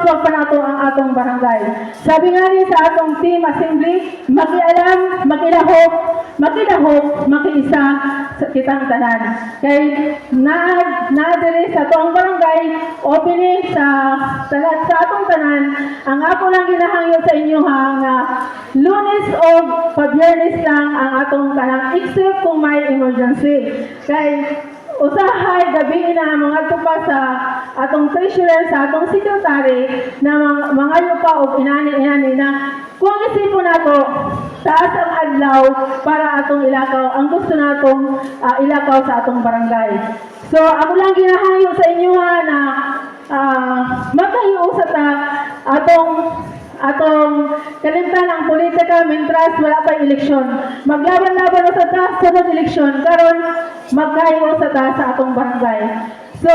mapabag pa nato ang atong barangay. Sabi nga ni sa atong team assembly, makialam, makilahok, makiisa sa kitang tanan. Kay naadiri sa atong barangay opening sa atong tanan, ang ako lang ginahangyo sa inyo nga Lunes o Pabiyernes lang ang atong tanan except kung may emergency. Kay usahay gabi na mga tupa sa atong treasurer, sa atong secretary na mga yupa o inani na kung isipon nato taas ang adlaw para atong ilakaw ang gusto natong ilakaw sa atong barangay. So ako lang ginahayo sa inyo na magkahiusa ta atong kalimtan ang politika mentras wala pa eleksyon. Maglaban-laban sa ta sunod eleksyon karon magkayo sa ta sa atong barangay. So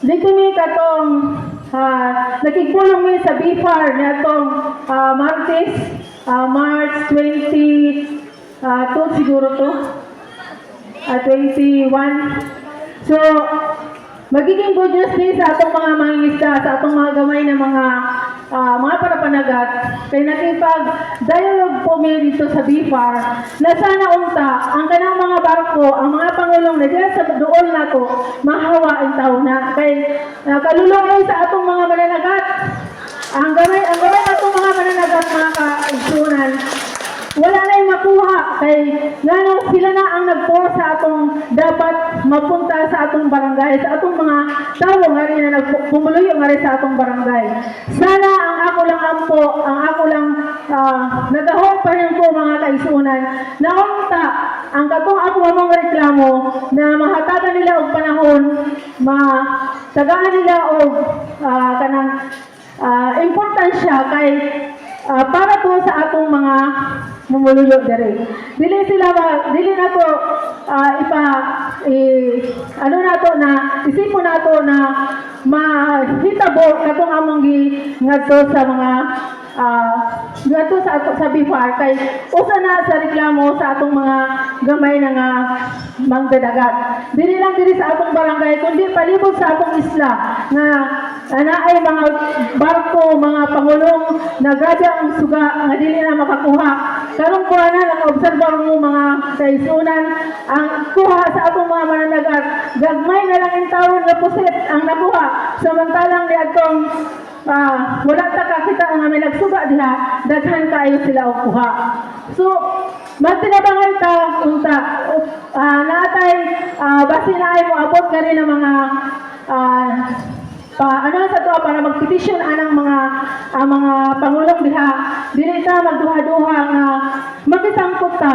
dito mi katong nakigpulong mi sa BFAR niadtong March 22 siguro to 21. So magiging good news ni sa atong mga mangingisda, sa atong mga gamay na mga parapanagat. Kay nakipag-dialogue po mi dito sa BFAR na sana unta ang kanang mga barko, ang mga pangulong na diyan sa doon nato mahawa ang tao na. Kay kalulungay sa atong mga mananagat. Ang gamay atong mga mananagat mga kaigsunan. Wala na yung makuha kay ngano sila na ang nagpo sa atong dapat mapunta sa atong barangay, sa atong mga tao nga rin na nagpumuluyo nga rin sa atong barangay. Sana ang ako lang ampo, ang ako lang nagahong pa rin po mga kaisunan na unta ang katong ako among reklamo na mahatagan nila og panahon, matagaan nila og kanang importansya kay para po sa atong mga mumuluyo dire. Dili nato isipon nato na mahitabo katong among ngadto sa mga ngadto sa BFAR kay usa na sa reklamo sa atong mga gamay na nga mangdadagat. Dili lang diri sa atong barangay kundi palibot sa atong isla nga naay mga barko, mga pangulong na grabe ang suga nga dili na makakuha. Karong kuha na naka-observe mo mga kaisunan ang kuha sa atong mga mananagat. Gagmay na lang ang tawon nga pusit ang nakuha. Samantalang niadtong wala ta kakita nga may nagsuga diha, daghan kaayo sila og kuha. So magtinabangan ta unta natay basi na ay mo abot ka rin ang mga sa to para magpetisyon anang mga pangulong diha dili ta magduha-duha nga makisangkot ta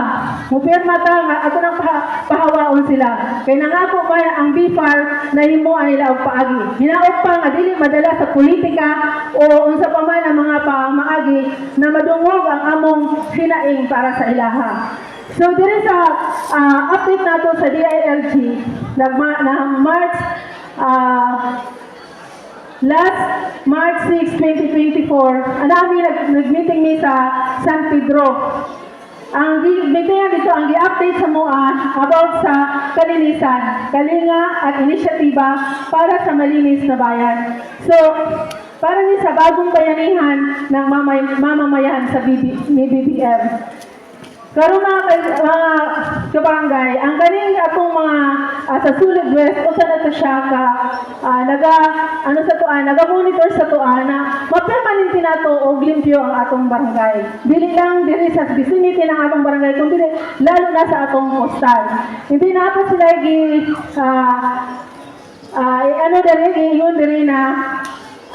mupirma ta nga ato nang pahawaon sila kay nangako pa ang BFAR na himuan nila og paagi hinaot pa nga dili madala sa politika o unsa pa man ang mga pamaagi na madungog ang among hinaing para sa ilaha. So diri sa update nato sa DILG last March 6, 2024, anami nag-meeting ni sa San Pedro. Ang meeting dito, ang gi-update sa MOA about sa kalinisan, kalinga at inisyatiba para sa malinis na bayan. So, para ni sa bagong bayanihan ng mamamayan sa BBM. Karon mga kabarangay, ang ganing atong mga sa Sulud West usa na to siya ka naga-monitor sa tuan na mapermanente nato og limpyo ang atong barangay. Dili lang diri sa vicinity ng atong barangay kundi lalo na sa atong postal. Hindi na pa sila diri na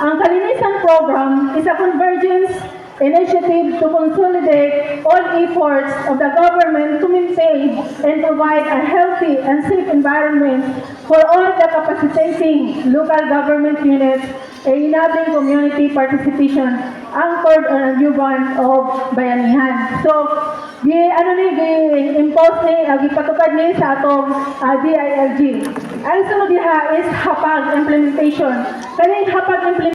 ang kalinisan program is a convergence initiative to consolidate all efforts of the government to maintain and provide a healthy and safe environment for all the capacitating local government units and enabling community participation anchored on a new bond of bayanihan. So, impose ni, ipatupad ni sa atong DILG. Ang sunod diha is hapag implementation. Kaning hapag implementation